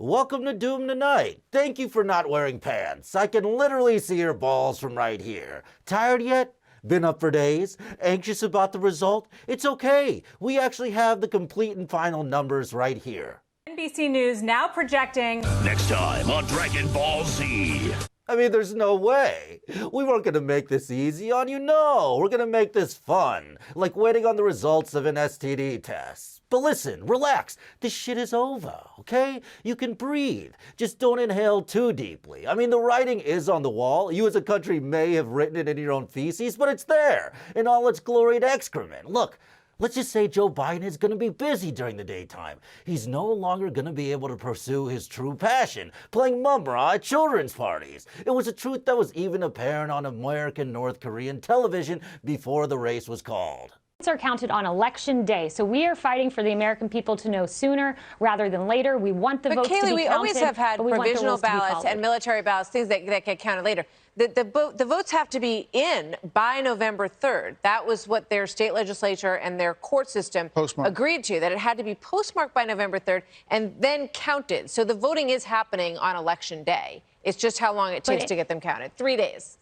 Welcome to Doom Tonight. Thank you for not wearing pants. I can literally see your balls from right here. Tired yet? Been up for days? Anxious about the result? It's okay. We actually have the complete and final numbers right here. NBC News now projecting. Next time on Dragon Ball Z. I mean, there's no way. We weren't going to make this easy on you. No, we're going to make this fun. Like waiting on the results of an STD test. But listen, relax. This shit is over, okay? You can breathe. Just don't inhale too deeply. I mean, the writing is on the wall. You as a country may have written it in your own feces, but it's there in all its glory and excrement. Look. Let's just say Joe Biden is going to be busy during the daytime. He's no longer going to be able to pursue his true passion, playing mum-ra at children's parties. It was a truth that was even apparent on American North Korean television before the race was called. Votes are counted on election day, so we are fighting for the American people to know sooner rather than later. We want the votes to be counted. But Kayleigh, we always have had provisional ballots and military ballots, things that get counted later. The votes have to be in by November 3rd. That was what their state legislature and their court system agreed to, that it had to be postmarked by November 3rd and then counted. So the voting is happening on election day. It's just how long it takes to get them counted. 3 days.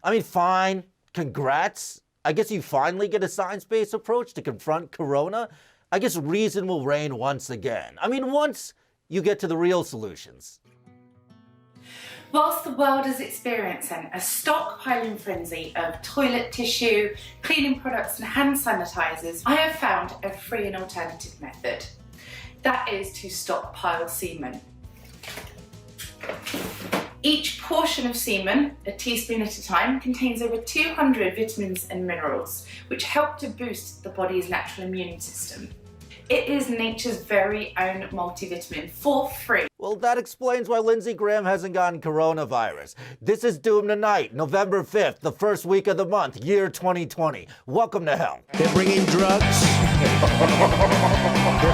I mean, fine. Congrats. I guess you finally get a science-based approach to confront corona. I guess reason will reign once again. I mean, once you get to the real solutions. Whilst the world is experiencing a stockpiling frenzy of toilet tissue, cleaning products and hand sanitizers, I have found a free and alternative method. That is to stockpile semen. Each portion of semen, a teaspoon at a time, contains over 200 vitamins and minerals, which help to boost the body's natural immune system. It is nature's very own multivitamin for free. Well, that explains why Lindsey Graham hasn't gotten coronavirus. This is Doom Tonight, November 5th, the first week of the month, year 2020. Welcome to hell. They're bringing drugs. They're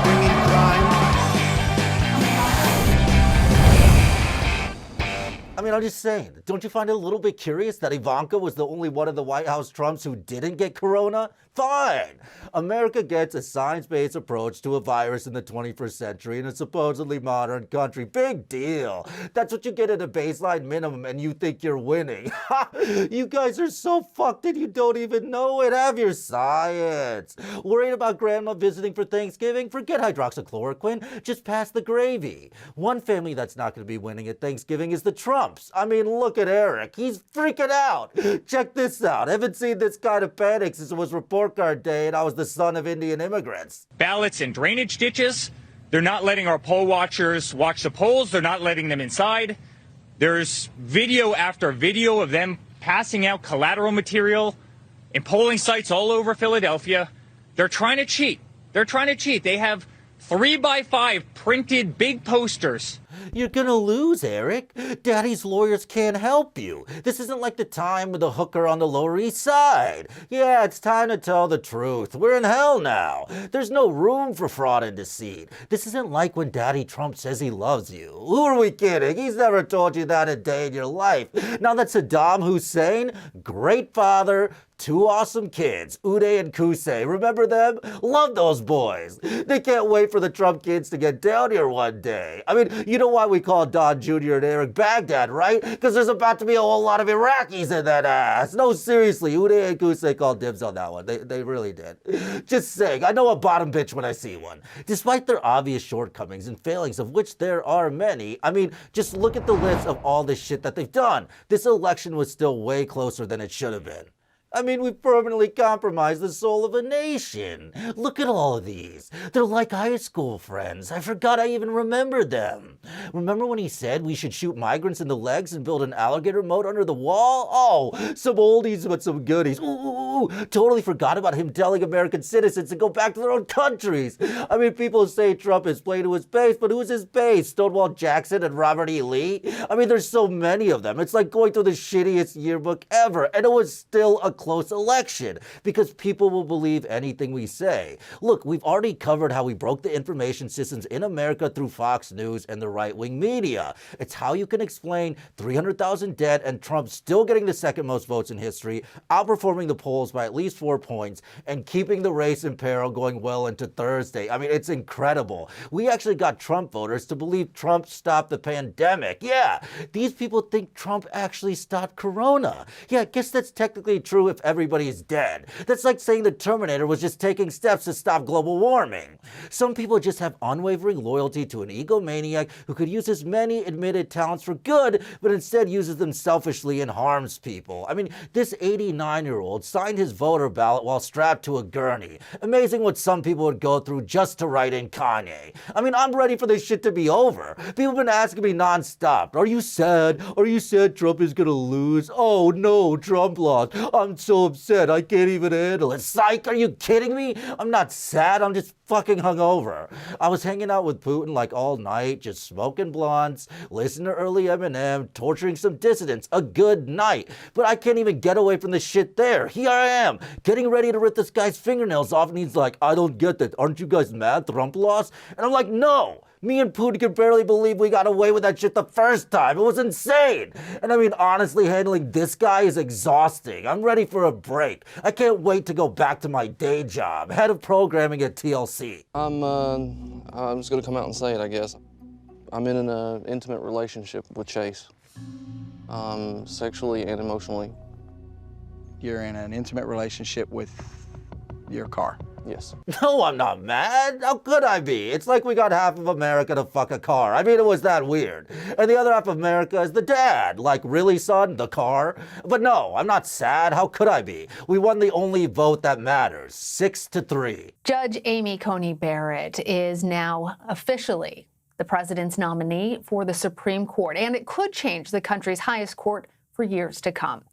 bringing crime. I mean, I'm just saying, don't you find it a little bit curious that Ivanka was the only one of the White House Trumps who didn't get corona? Fine! America gets a science-based approach to a virus in the 21st century in a supposedly modern country. Big deal! That's what you get at a baseline minimum and you think you're winning. You guys are so fucked that you don't even know it. Have your science. Worried about grandma visiting for Thanksgiving? Forget hydroxychloroquine. Just pass the gravy. One family that's not going to be winning at Thanksgiving is the Trumps. I mean, look at Eric. He's freaking out. Check this out. I haven't seen this kind of panic since it was report card day and I was the son of Indian immigrants. Ballots in drainage ditches. They're not letting our poll watchers watch the polls. They're not letting them inside. There's video after video of them passing out collateral material in polling sites all over Philadelphia. They're trying to cheat. They're trying to cheat. They have 3x5 printed big posters. You're gonna lose, Eric. Daddy's lawyers can't help you. This isn't like the time with the hooker on the Lower East Side. Yeah, it's time to tell the truth. We're in hell now. There's no room for fraud and deceit. This isn't like when Daddy Trump says he loves you. Who are we kidding? He's never told you that a day in your life. Now that Saddam Hussein, great father, two awesome kids, Uday and Qusay. Remember them? Love those boys. They can't wait for the Trump kids to get down here one day. I mean, you know why we call Don Jr. and Eric Baghdad, right? Because there's about to be a whole lot of Iraqis in that ass. No, seriously, Uday and Qusay called dibs on that one. They really did. Just saying, I know a bottom bitch when I see one. Despite their obvious shortcomings and failings, of which there are many, I mean, just look at the list of all the shit that they've done. This election was still way closer than it should have been. I mean, we've permanently compromised the soul of a nation. Look at all of these. They're like high school friends. I forgot I even remembered them. Remember when he said we should shoot migrants in the legs and build an alligator moat under the wall? Oh, some oldies but some goodies. Ooh, totally forgot about him telling American citizens to go back to their own countries. I mean, people say Trump is playing to his base, but who's his base? Stonewall Jackson and Robert E. Lee? I mean, there's so many of them. It's like going through the shittiest yearbook ever, and it was still a close election because people will believe anything we say. Look, we've already covered how we broke the information systems in America through Fox News and the right-wing media. It's how you can explain 300,000 dead and Trump still getting the second most votes in history, outperforming the polls by at least 4 points, and keeping the race in peril going well into Thursday. I mean, it's incredible. We actually got Trump voters to believe Trump stopped the pandemic. Yeah, these people think Trump actually stopped Corona. Yeah, I guess that's technically true if everybody is dead. That's like saying the Terminator was just taking steps to stop global warming. Some people just have unwavering loyalty to an egomaniac who could use his many admitted talents for good, but instead uses them selfishly and harms people. I mean, this 89-year-old signed his voter ballot while strapped to a gurney. Amazing what some people would go through just to write in Kanye. I mean, I'm ready for this shit to be over. People have been asking me nonstop, are you sad? Are you sad Trump is gonna lose? Oh no, Trump lost. I'm so upset, I can't even handle it. Psych, are you kidding me? I'm not sad, I'm just fucking hungover. I was hanging out with Putin like all night, just smoking blunts, listening to early Eminem, torturing some dissidents. A good night. But I can't even get away from the shit there. Here I am, getting ready to rip this guy's fingernails off, and he's like, I don't get that. Aren't you guys mad Trump lost? And I'm like, no. Me and Putin can barely believe we got away with that shit the first time. It was insane. And I mean, honestly, handling this guy is exhausting. I'm ready for a break. I can't wait to go back to my day job, head of programming at TLC. I'm just gonna come out and say it, I guess. I'm in an intimate relationship with Chase, sexually and emotionally. You're in an intimate relationship with your car. Yes. No, I'm not mad. How could I be? It's like we got half of America to fuck a car. I mean, it was that weird. And the other half of America is the dad. Like, really, son? The car? But no, I'm not sad. How could I be? We won the only vote that matters, 6-3. Judge Amy Coney Barrett is now officially the president's nominee for the Supreme Court, and it could change the country's highest court for years to come.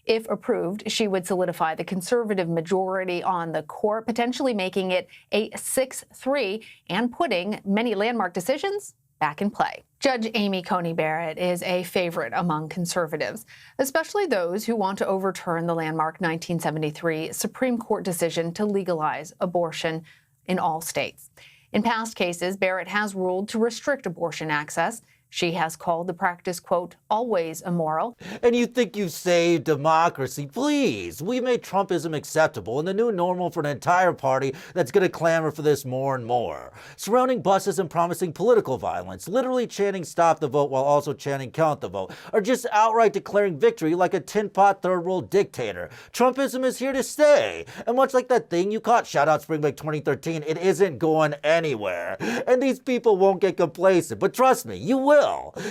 If approved, she would solidify the conservative majority on the court, potentially making it a 6-3 and putting many landmark decisions back in play. Judge Amy Coney Barrett is a favorite among conservatives, especially those who want to overturn the landmark 1973 Supreme Court decision to legalize abortion in all states. In past cases, Barrett has ruled to restrict abortion access. She has called the practice, quote, always immoral. And you think you saved democracy? Please. We made Trumpism acceptable and the new normal for an entire party that's going to clamor for this more and more. Surrounding buses and promising political violence, literally chanting stop the vote while also chanting count the vote, or just outright declaring victory like a tin-pot third-world dictator. Trumpism is here to stay. And much like that thing you caught, shout out Spring Break 2013, it isn't going anywhere. And these people won't get complacent, but trust me, you will.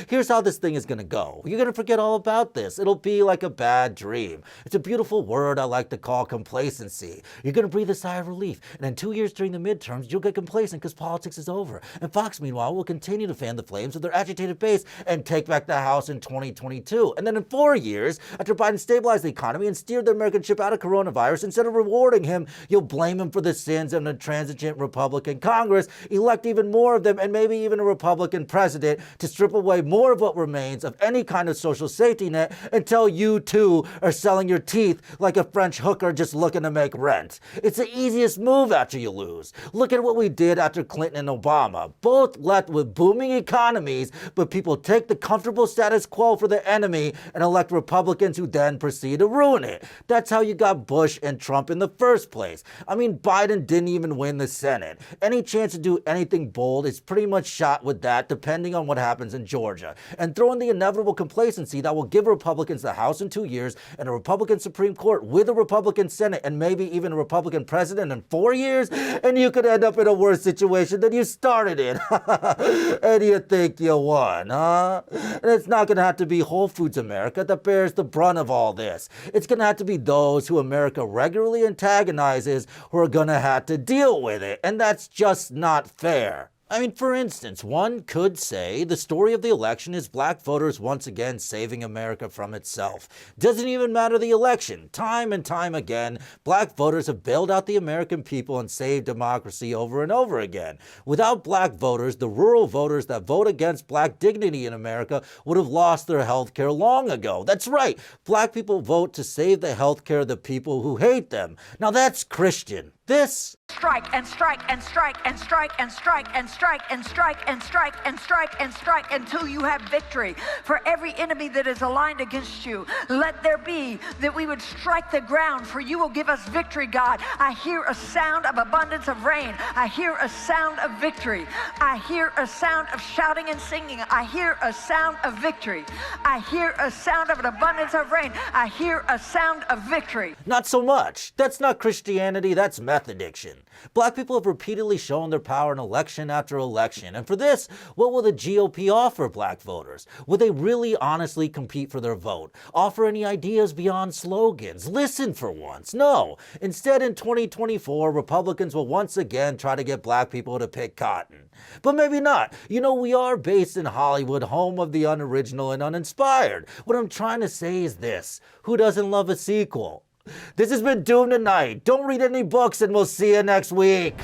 Here's how this thing is gonna go. You're gonna forget all about this. It'll be like a bad dream. It's a beautiful word I like to call complacency. You're gonna breathe a sigh of relief, and in 2 years during the midterms, you'll get complacent because politics is over. And Fox, meanwhile, will continue to fan the flames of their agitated base and take back the House in 2022. And then in 4 years, after Biden stabilized the economy and steered the American ship out of coronavirus, instead of rewarding him, you'll blame him for the sins of an intransigent Republican Congress, elect even more of them, and maybe even a Republican president to strip away more of what remains of any kind of social safety net until you too are selling your teeth like a French hooker just looking to make rent. It's the easiest move after you lose. Look at what we did after Clinton and Obama. Both left with booming economies, but people take the comfortable status quo for the enemy and elect Republicans who then proceed to ruin it. That's how you got Bush and Trump in the first place. I mean, Biden didn't even win the Senate. Any chance to do anything bold is pretty much shot with that, depending on what happens in Georgia, and throw in the inevitable complacency that will give Republicans the House in 2 years and a Republican Supreme Court with a Republican Senate and maybe even a Republican president in 4 years, and you could end up in a worse situation than you started in. And you think you won, huh? And it's not going to have to be Whole Foods America that bears the brunt of all this. It's going to have to be those who America regularly antagonizes who are going to have to deal with it, and that's just not fair. I mean, for instance, one could say the story of the election is black voters once again saving America from itself. Doesn't even matter the election. Time and time again, black voters have bailed out the American people and saved democracy over and over again. Without black voters, the rural voters that vote against black dignity in America would have lost their health care long ago. That's right. Black people vote to save the health care of the people who hate them. Now that's Christian. This strike and strike and strike and strike and strike and strike and strike and strike and strike and strike until you have victory. For every enemy that is aligned against you, let there be that we would strike the ground, for you will give us victory, God. I hear a sound of abundance of rain. I hear a sound of victory. I hear a sound of shouting and singing. I hear a sound of victory. I hear a sound of an abundance of rain. I hear a sound of victory. Not so much. That's not Christianity, that's meth addiction. Black people have repeatedly shown their power in election after election, and for this, what will the GOP offer black voters? Will they really honestly compete for their vote? Offer any ideas beyond slogans? Listen for once. No. Instead, in 2024, Republicans will once again try to get black people to pick cotton. But maybe not. You know, we are based in Hollywood, home of the unoriginal and uninspired. What I'm trying to say is this: who doesn't love a sequel? This has been Doom Tonight. Don't read any books, and we'll see you next week.